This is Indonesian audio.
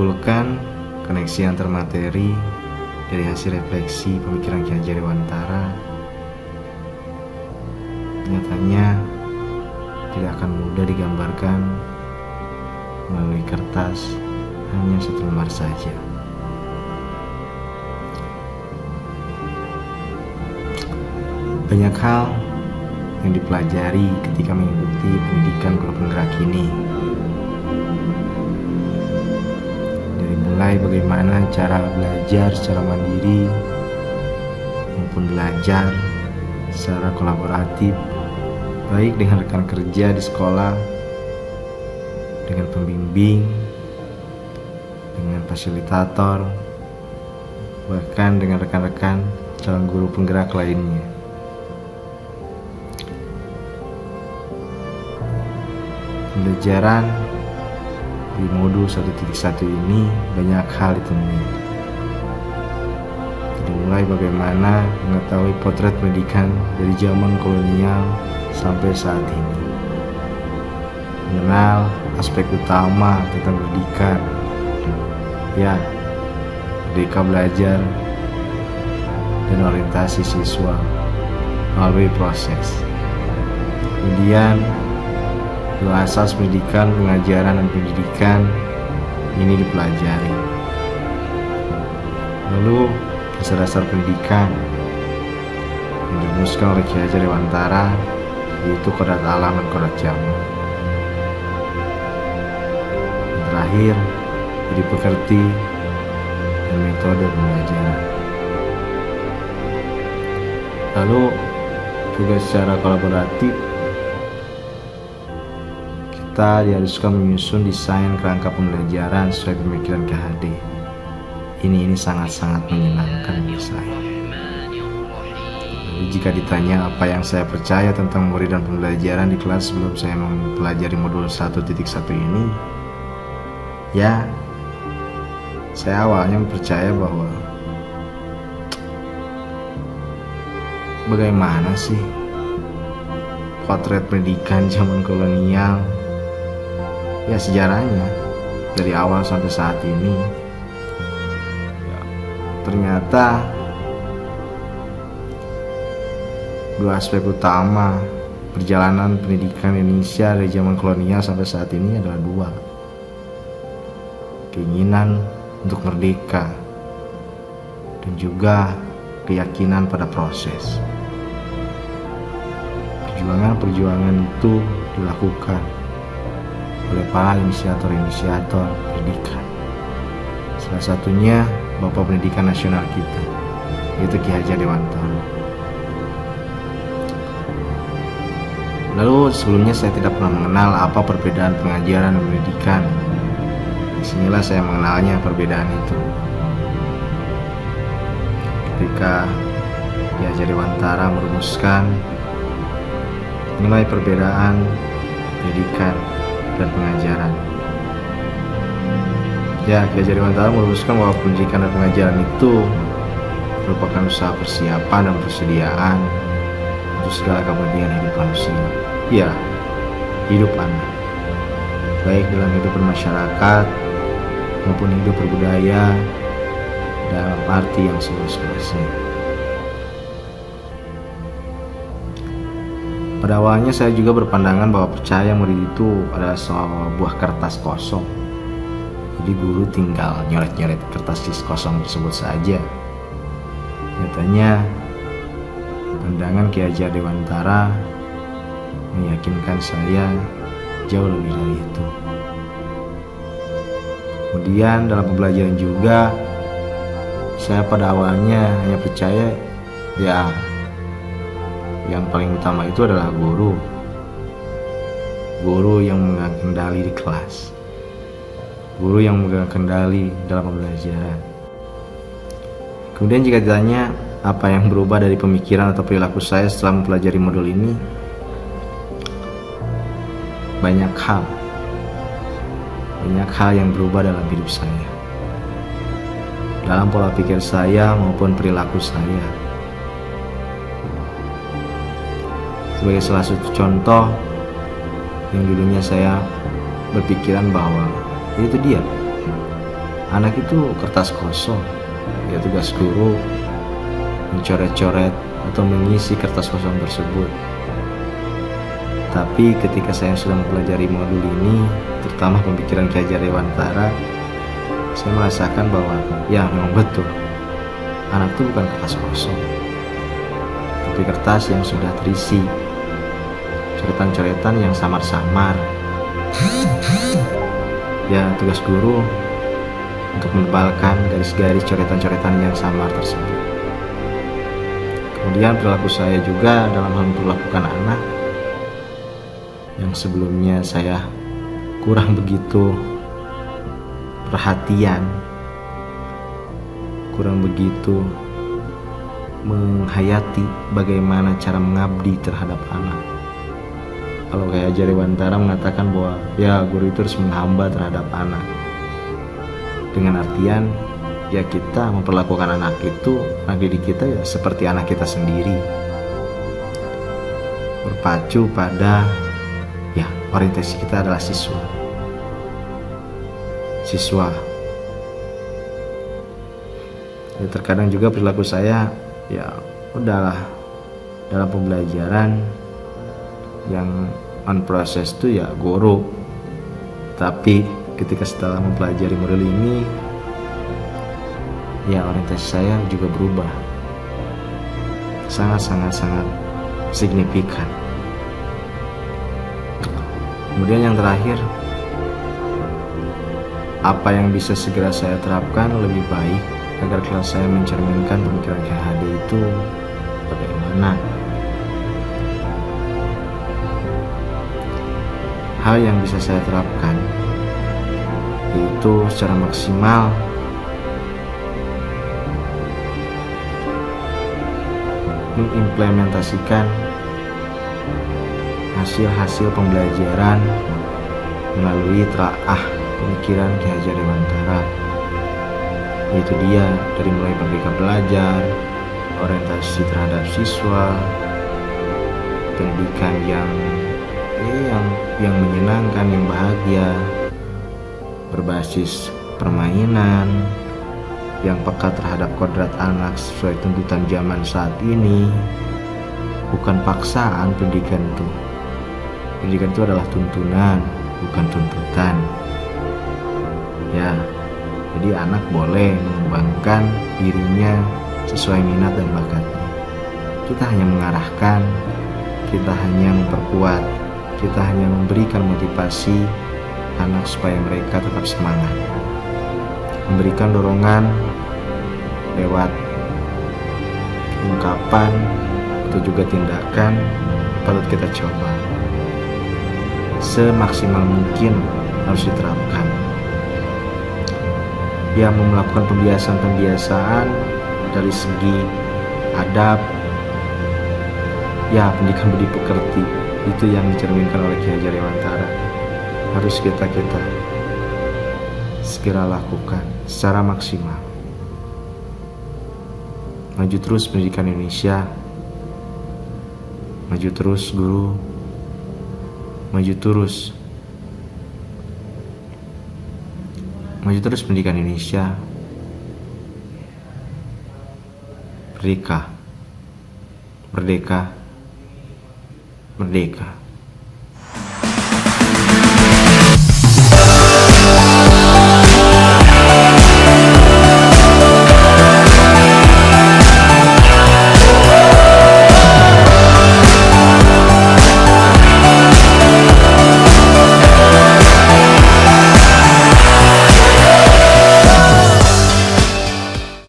menyimpulkan koneksi antar materi dari hasil refleksi pemikiran Ki Hajar Dewantara nyatanya tidak akan mudah digambarkan melalui kertas hanya satu lembar saja. Banyak hal yang dipelajari ketika mengikuti pendidikan guru penggerak ini. Dari mulai bagaimana cara belajar secara mandiri maupun belajar secara kolaboratif, baik dengan rekan kerja di sekolah, dengan pembimbing, dengan fasilitator, bahkan dengan rekan-rekan calon guru penggerak lainnya. Pembelajaran di modul 1.1 ini banyak hal ditemui. Dimulai bagaimana mengetahui potret pendidikan dari zaman kolonial sampai saat ini, mengenal aspek utama tentang pendidikan, ya, merdeka belajar dan orientasi siswa melalui proses. Kemudian dua asas pendidikan, pengajaran dan pendidikan ini dipelajari. Lalu dasar-dasar pendidikan yang dirumuskan oleh Ki Hajar Dewantara, yaitu kodrat alam dan kodrat zaman. Yang terakhir, budi pekerti dan metode pembelajaran. Lalu juga secara kolaboratif kita diharuskan menyusun desain kerangka pembelajaran sesuai pemikiran KHD. Ini sangat-sangat menyenangkan bagi saya. Jadi jika ditanya apa yang saya percaya tentang murid dan pembelajaran di kelas sebelum saya mempelajari modul 1.1 ini, ya, saya awalnya percaya bahwa bagaimana sih potret pendidikan zaman kolonial, ya sejarahnya dari awal sampai saat ini, ternyata dua aspek utama perjalanan pendidikan Indonesia dari zaman kolonial sampai saat ini adalah dua: keinginan untuk merdeka dan juga keyakinan pada proses. Perjuangan-perjuangan itu dilakukan oleh para inisiator-inisiator pendidikan. Salah satunya Bapak Pendidikan Nasional kita, yaitu Ki Hajar Dewantara. Lalu sebelumnya saya tidak pernah mengenal apa perbedaan pengajaran dan pendidikan. Disinilah saya mengenalnya perbedaan itu. Ketika Ki Hajar Dewantara merumuskan mengenai perbedaan pendidikan dan pengajaran. Ya, Ki Hajar Dewantara merumuskan bahwa pendidikan dan pengajaran itu merupakan usaha persiapan dan persediaan untuk segala kepentingan hidup manusia. Ya, hidup anak, baik dalam hidup bermasyarakat maupun hidup berbudaya dalam arti yang seluas-luasnya. Pada awalnya saya juga berpandangan bahwa percaya murid itu adalah sebuah kertas kosong. Jadi guru tinggal nyoret-nyoret kertas kosong tersebut saja. Nyatanya pandangan Ki Hajar Dewantara meyakinkan saya jauh lebih dari itu. Kemudian dalam pembelajaran juga saya pada awalnya hanya percaya ya yang paling utama itu adalah guru yang memegang kendali di kelas, guru yang memegang kendali dalam pembelajaran. Kemudian jika ditanya apa yang berubah dari pemikiran atau perilaku saya setelah mempelajari modul ini, banyak hal yang berubah dalam hidup saya, dalam pola pikir saya maupun perilaku saya. Sebagai salah satu contoh, yang dulunya saya berpikiran bahwa itu dia anak itu kertas kosong, ya tugas guru mencoret-coret atau mengisi kertas kosong tersebut. Tapi ketika saya sudah mempelajari modul ini, terutama pemikiran Ki Hajar Dewantara, saya merasakan bahwa ya memang betul, anak itu bukan kertas kosong, tapi kertas yang sudah terisi coretan-coretan yang samar-samar. Ya tugas guru untuk menebalkan garis-garis coretan-coretan yang samar tersebut. Kemudian perilaku saya juga dalam hal memperlakukan anak yang sebelumnya saya kurang begitu perhatian, kurang begitu menghayati bagaimana cara mengabdi terhadap anak. Kalau Ki Hajar Dewantara mengatakan bahwa ya guru itu harus menghamba terhadap anak, dengan artian ya kita memperlakukan anak itu, anak didik kita ya seperti anak kita sendiri, berpacu pada ya orientasi kita adalah siswa. Ya, terkadang juga perilaku saya ya udahlah dalam pembelajaran yang on proses itu ya guru, tapi ketika setelah mempelajari modul ini ya orientasi saya juga berubah sangat signifikan. Kemudian yang terakhir, apa yang bisa segera saya terapkan lebih baik agar kelas saya mencerminkan pemikiran Ki HD itu bagaimana? Hal yang bisa saya terapkan yaitu secara maksimal mengimplementasikan hasil-hasil pembelajaran melalui telaah pemikiran Ki Hajar Dewantara, yaitu dia dari mulai Merdeka Belajar, orientasi terhadap siswa, pendidikan yang menyenangkan, yang bahagia, berbasis permainan, yang peka terhadap kodrat anak sesuai tuntutan zaman saat ini. Bukan paksaan pendidikan itu. Pendidikan itu adalah tuntunan, bukan tuntutan. Ya, jadi anak boleh mengembangkan dirinya sesuai minat dan bakatnya. Kita hanya mengarahkan, kita hanya memperkuat, kita hanya memberikan motivasi anak supaya mereka tetap semangat. Memberikan dorongan lewat ungkapan atau juga tindakan patut kita coba. Semaksimal mungkin harus diterapkan. Ya, melakukan pembiasaan dari segi adab, ya pendidikan budi pekerti, itu yang dicerminkan oleh Ki Hajar Dewantara. Harus kita segera lakukan secara maksimal. Maju terus pendidikan Indonesia, maju terus guru, maju terus pendidikan Indonesia. Merdeka, merdeka, merdeka.